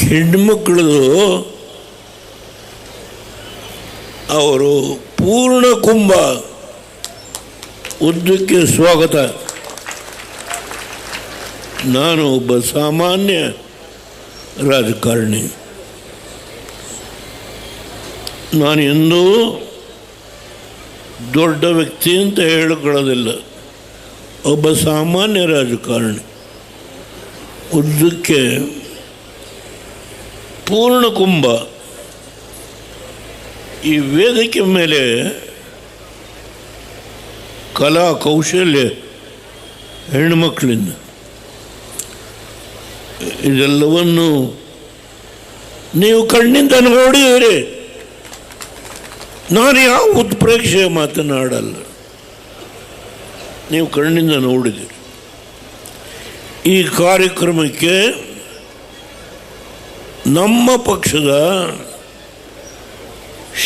ಹೆಣ್ಮಕ್ಳದು ಅವರು ಪೂರ್ಣ ಕುಂಭ ಉದ್ದಕ್ಕೆ ಸ್ವಾಗತ. ನಾನು ಒಬ್ಬ ಸಾಮಾನ್ಯ ರಾಜಕಾರಣಿ. ನಾನು ಎಂದೂ ದೊಡ್ಡ ವ್ಯಕ್ತಿ ಅಂತ ಹೇಳಿಕೊಳ್ಳೋದಿಲ್ಲ. ಒಬ್ಬ ಸಾಮಾನ್ಯ ರಾಜಕಾರಣಿ. ಉದ್ದಕ್ಕೆ ಪೂರ್ಣ ಕುಂಭ. ಈ ವೇದಿಕೆ ಮೇಲೆ ಕಲಾ ಕೌಶಲ್ಯ ಹೆಣ್ಣುಮಕ್ಕಳಿಂದ ಇದೆಲ್ಲವನ್ನು ನೀವು ಕಣ್ಣಿಂದ ನೋಡಿದರೆ ನಾನು ಯಾವ ಉತ್ಪ್ರೇಕ್ಷೆ ಮಾತನಾಡಲ್ಲ. ನೀವು ಕಣ್ಣಿಂದ ನೋಡಿದ್ದೀರಿ. ಈ ಕಾರ್ಯಕ್ರಮಕ್ಕೆ ನಮ್ಮ ಪಕ್ಷದ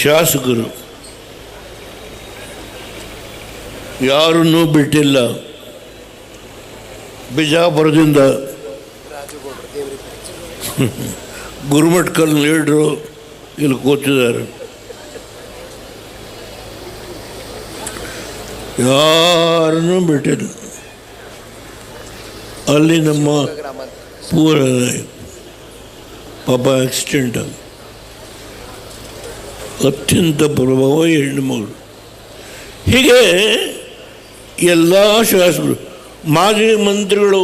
ಶಾಸಕರು ಯಾರನ್ನೂ ಬಿಟ್ಟಿಲ್ಲ. ಬಿಜಾಪುರದಿಂದ ಗುರುಮಠಕಲ್ ಲೀಡ್ರು ಇಲ್ಲಿ ಕೂತಿದ್ದಾರೆ. ಯಾರನ್ನೂ ಬಿಟ್ಟಿಲ್ಲ. ಅಲ್ಲಿ ನಮ್ಮ ಪೂರ ಪಾಪ ಆಕ್ಸಿಡೆಂಟ್ ಆಗಿ ಅತ್ಯಂತ ಪ್ರಭಾವ ಹೆಣ್ಣುಮಗಳು. ಹೀಗೆ ಎಲ್ಲ ಶಾಸಕರು, ಮಾಜಿ ಮಂತ್ರಿಗಳು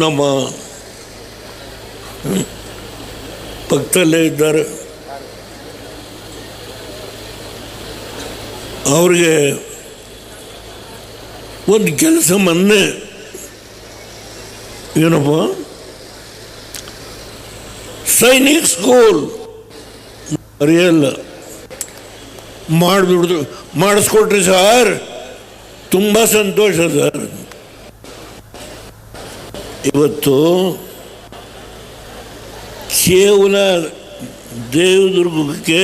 ನಮ್ಮ ಪಕ್ಕದಲ್ಲೇ ಇದ್ದಾರೆ. ಅವ್ರಿಗೆ ಒಂದು ಕೆಲಸ ಮೊನ್ನೆ ಏನಪ್ಪ ಸೈನಿಕ್ ಸ್ಕೂಲ್ ಅರಿಯಲ್ಲ ಮಾಡಿಸ್ಕೊಟ್ರಿ ಸರ್. ತುಂಬ ಸಂತೋಷ ಸರ್. ಇವತ್ತು ಕೇವಲ ದೇವದುರ್ಗಕ್ಕೆ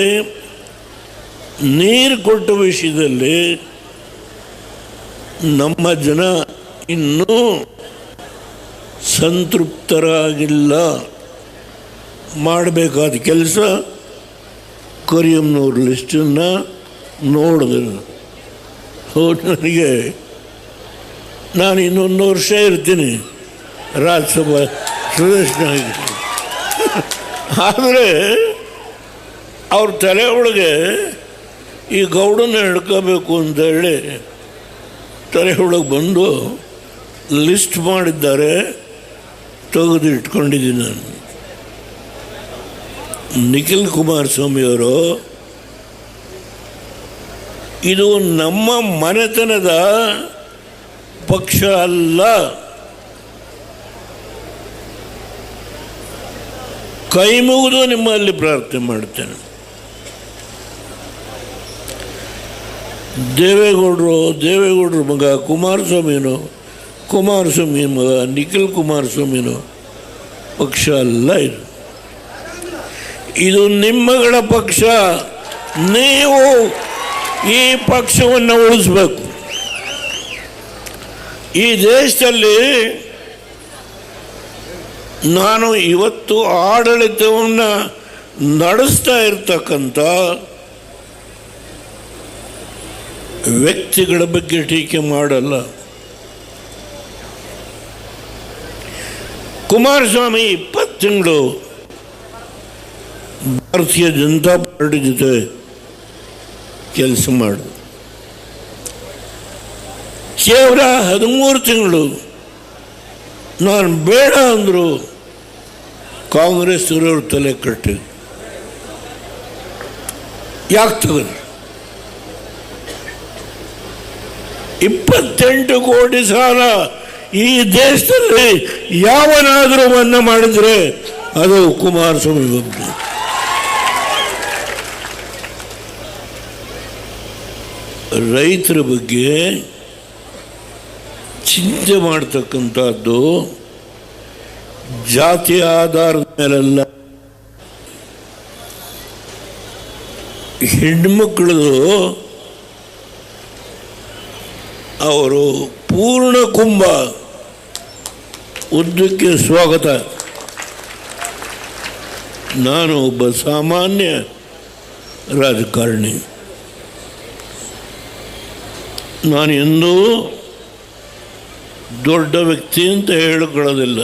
ನೀರು ಕೊಟ್ಟ ವಿಷಯದಲ್ಲಿ ನಮ್ಮ ಜನ ಇನ್ನೂ ಸಂತೃಪ್ತರಾಗಿಲ್ಲ. ಮಾಡಬೇಕಾದ ಕೆಲಸ ಕರಿಯಮ್ಮನವ್ರ ಲಿಸ್ಟನ್ನು ನೋಡಿದ್ರು. ನನಗೆ ನಾನು ಇನ್ನೊಂದು ವರ್ಷ ಇರ್ತೀನಿ ರಾಜ್ಯಸಭಾ ಸದಸ್ಯನಾಗಿ. ಆದರೆ ಅವ್ರ ತಲೆ ಒಳಗೆ ಈ ಗೌಡನ ಹಿಡ್ಕೋಬೇಕು ಅಂತೇಳಿ ತಲೆ ಒಳಗೆ ಬಂದು ಲಿಸ್ಟ್ ಮಾಡಿದ್ದಾರೆ. ತೆಗೆದು ಇಟ್ಕೊಂಡಿದ್ದೀನಿ ನಾನು. ನಿಖಿಲ್ ಕುಮಾರಸ್ವಾಮಿಯವರು ಇದು ನಮ್ಮ ಮನೆತನದ ಪಕ್ಷ ಅಲ್ಲ. ಕೈ ಮುಗಿದು ನಿಮ್ಮಲ್ಲಿ ಪ್ರಾರ್ಥನೆ ಮಾಡ್ತೇನೆ. ದೇವೇಗೌಡರು ಮಗ ಕುಮಾರಸ್ವಾಮಿ ಮಗ ನಿಖಿಲ್ ಕುಮಾರಸ್ವಾಮಿನೋ ಪಕ್ಷ ಅಲ್ಲ. ಇದು ನಿಮ್ಮಗಳ ಪಕ್ಷ. ನೀವು ಈ ಪಕ್ಷವನ್ನು ಉಳಿಸ್ಬೇಕು. ಈ ದೇಶದಲ್ಲಿ ನಾನು ಇವತ್ತು ಆಡಳಿತವನ್ನು ನಡೆಸ್ತಾ ಇರ್ತಕ್ಕಂಥ ವ್ಯಕ್ತಿಗಳ ಬಗ್ಗೆ ಟೀಕೆ ಮಾಡಲ್ಲ. ಕುಮಾರಸ್ವಾಮಿ 20 ತಿಂಗಳು ಭಾರತೀಯ ಜನತಾ ಪಾರ್ಟಿ ಜೊತೆ ಕೆಲಸ ಮಾಡು. ಕೇವಲ 13 ತಿಂಗಳು ನಾನು ಬೇಡ ಅಂದರು ಕಾಂಗ್ರೆಸ್ ಇರೋರು ತಲೆ ಕಟ್ಟಿ. ಯಾಕೆ ತಗೊಂಡು 28 ಕೋಟಿ ಸಾಲ ಈ ದೇಶದಲ್ಲಿ ಯಾವನಾದರೂ ಮನ್ನಾ ಮಾಡಿದರೆ ಅದು ಕುಮಾರಸ್ವಾಮಿ ಒಬ್ಬರು. ರೈತರ ಬಗ್ಗೆ ಚಿಂತೆ ಮಾಡ್ತಕ್ಕಂಥದ್ದು ಜಾತಿ ಆಧಾರದ ಮೇಲೆಲ್ಲ. ಹೆಣ್ಮಕ್ಳದು ಅವರು ಪೂರ್ಣ ಕುಂಭ ಉದ್ದಕ್ಕೆ ಸ್ವಾಗತ. ನಾನು ಒಬ್ಬ ಸಾಮಾನ್ಯ ರಾಜಕಾರಣಿ. ನಾನು ಎಂದೂ ದೊಡ್ಡ ವ್ಯಕ್ತಿ ಅಂತ ಹೇಳಿಕೊಳ್ಳೋದಿಲ್ಲ.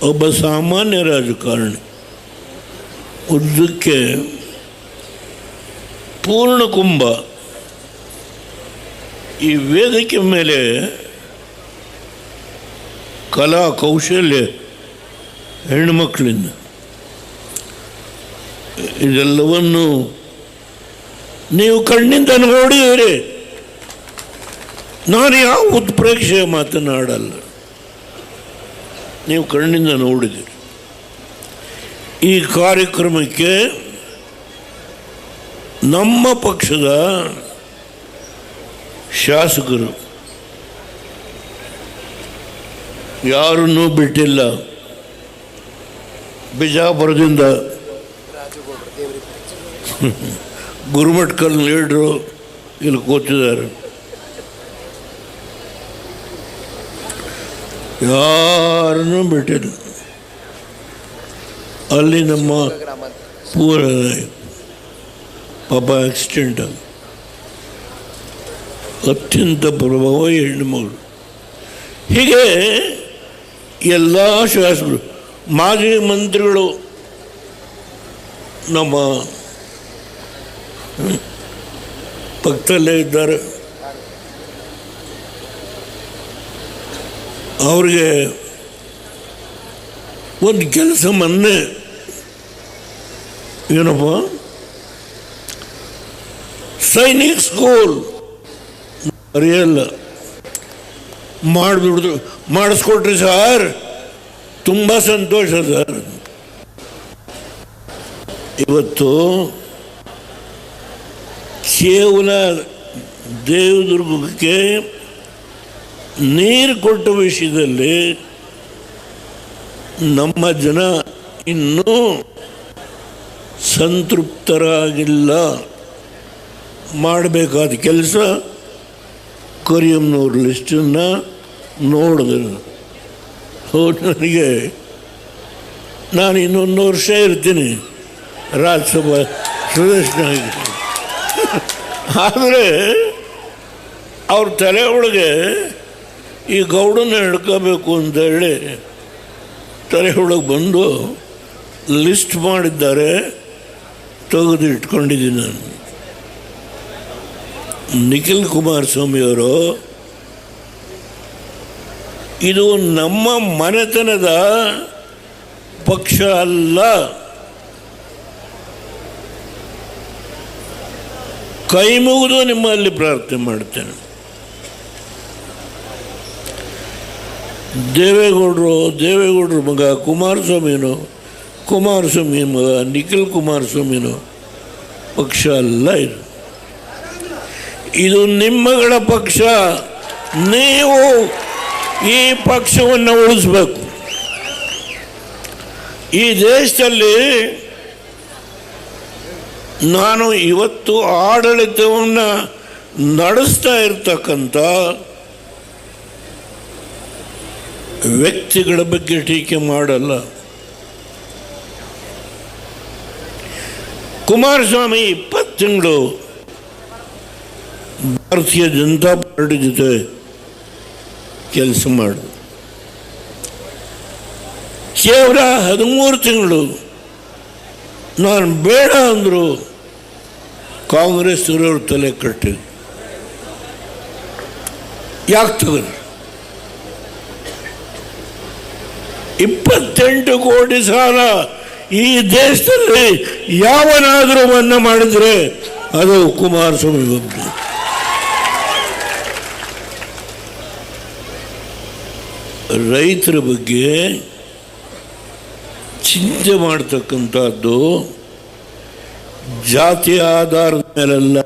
ಒಬ್ಬ ಸಾಮಾನ್ಯ ರಾಜಕಾರಣಿ. ಉದ್ದಕ್ಕೆ ಪೂರ್ಣ ಕುಂಭ ಈ ವೇದಿಕೆ ಮೇಲೆ ಕಲಾ ಕೌಶಲ್ಯ ಹೆಣ್ಣುಮಕ್ಕಳಿಂದ ಇದೆಲ್ಲವನ್ನು ನೀವು ಕಣ್ಣಿಂದ ನೋಡಿದರೆ ನಾನು ಯಾವ ಉತ್ಪ್ರೇಕ್ಷೆ ಮಾತನಾಡಲ್ಲ. ನೀವು ಕಣ್ಣಿಂದ ನೋಡಿದಿರಿ. ಈ ಕಾರ್ಯಕ್ರಮಕ್ಕೆ ನಮ್ಮ ಪಕ್ಷದ ಶಾಸಕರು ಯಾರನ್ನೂ ಬಿಟ್ಟಿಲ್ಲ. ಬಿಜಾಪುರದಿಂದ ಗುರುಮಠಕಲ್ ಲೀಡ್ರು ಇಲ್ಲಿ ಕೂತಿದ್ದಾರೆ. ಯಾರನ್ನೂ ಬಿಟ್ಟಿಲ್ಲ. ಅಲ್ಲಿ ನಮ್ಮ ಪೂರ ಪಾಪ ಆಕ್ಸಿಡೆಂಟ್ ಆಗಿ ಅತ್ಯಂತ ಪ್ರಭಾವಿ ಹೆಣ್ಣುಮಗಳು. ಹೀಗೆ ಎಲ್ಲ ಶಾಸಕರು, ಮಾಜಿ ಮಂತ್ರಿಗಳು ನಮ್ಮ ಪಕ್ಕದಲ್ಲೇ ಇದ್ದಾರೆ. ಅವ್ರಿಗೆ ಒಂದು ಕೆಲಸ ಮೊನ್ನೆ ಏನಪ್ಪ ಸೈನಿಕ್ ಸ್ಕೂಲ್ ಅರಿಯಲ್ಲ ಮಾಡಿಸ್ಕೊಟ್ರಿ ಸರ್, ತುಂಬ ಸಂತೋಷ ಸರ್. ಇವತ್ತು ಕೇವಲ ದೇವದುರ್ಗಕ್ಕೆ ನೀರು ಕೊಟ್ಟ ವಿಷಯದಲ್ಲಿ ನಮ್ಮ ಜನ ಇನ್ನೂ ಸಂತೃಪ್ತರಾಗಿಲ್ಲ. ಮಾಡಬೇಕಾದ ಕೆಲಸ ಕರಿಯಮ್ಮನವ್ರ ಲಿಸ್ಟನ್ನು ನೋಡಿದೆ. ನನಗೆ ನಾನು ಇನ್ನೊಂದು ವರ್ಷ ಇರ್ತೀನಿ ರಾಜ್ಯಸಭಾ ಸದಸ್ಯನಾಗಿ. ಆದರೆ ಅವ್ರ ತಲೆ ಒಳಗೆ ಈ ಗೌಡನ್ನ ಹಿಡ್ಕೋಬೇಕು ಅಂತೇಳಿ ತಲೆ ಒಳಗೆ ಬಂದು ಲಿಸ್ಟ್ ಮಾಡಿದ್ದಾರೆ. ತೆಗೆದು ಇಟ್ಕೊಂಡಿದ್ದೀನಿ ನಾನು. ನಿಖಿಲ್ ಕುಮಾರಸ್ವಾಮಿಯವರು ಇದು ನಮ್ಮ ಮನೆತನದ ಪಕ್ಷ ಅಲ್ಲ. ಕೈ ಮುಗಿದು ನಿಮ್ಮಲ್ಲಿ ಪ್ರಾರ್ಥನೆ ಮಾಡ್ತೇನೆ. ದೇವೇಗೌಡರು ಮಗ ಕುಮಾರಸ್ವಾಮಿ ಮಗ ನಿಖಿಲ್ ಕುಮಾರಸ್ವಾಮಿನೋ ಪಕ್ಷ ಅಲ್ಲ. ಇದು ನಿಮ್ಮಗಳ ಪಕ್ಷ. ನೀವು ಈ ಪಕ್ಷವನ್ನು ಉಳಿಸ್ಬೇಕು. ಈ ದೇಶದಲ್ಲಿ ನಾನು ಇವತ್ತು ಆಡಳಿತವನ್ನು ನಡೆಸ್ತಾ ಇರ್ತಕ್ಕಂಥ ವ್ಯಕ್ತಿಗಳ ಬಗ್ಗೆ ಟೀಕೆ ಮಾಡಲ್ಲ. ಕುಮಾರಸ್ವಾಮಿ 20 ತಿಂಗಳು ಭಾರತೀಯ ಜನತಾ ಪಾರ್ಟಿ ಜೊತೆ ಕೆಲಸ ಮಾಡು. ಕೇವಲ 13 ತಿಂಗಳು ನಾನು ಬೇಡ ಅಂದರು ಕಾಂಗ್ರೆಸ್ ಇರೋರು ತಲೆ ಕಟ್ಟಿ. ಯಾಕೆ ತಗೊಂಡು 28 ಕೋಟಿ ಸಾಲ ಈ ದೇಶದಲ್ಲಿ ಯಾವನಾದರೂ ಮನ್ನಾ ಮಾಡಿದರೆ ಅದು ಕುಮಾರಸ್ವಾಮಿ ಒಬ್ಬರು. ರೈತರ ಬಗ್ಗೆ ಚಿಂತೆ ಮಾಡ್ತಕ್ಕಂಥದ್ದು ಜಾತಿ ಆಧಾರದ ಮೇಲೆಲ್ಲ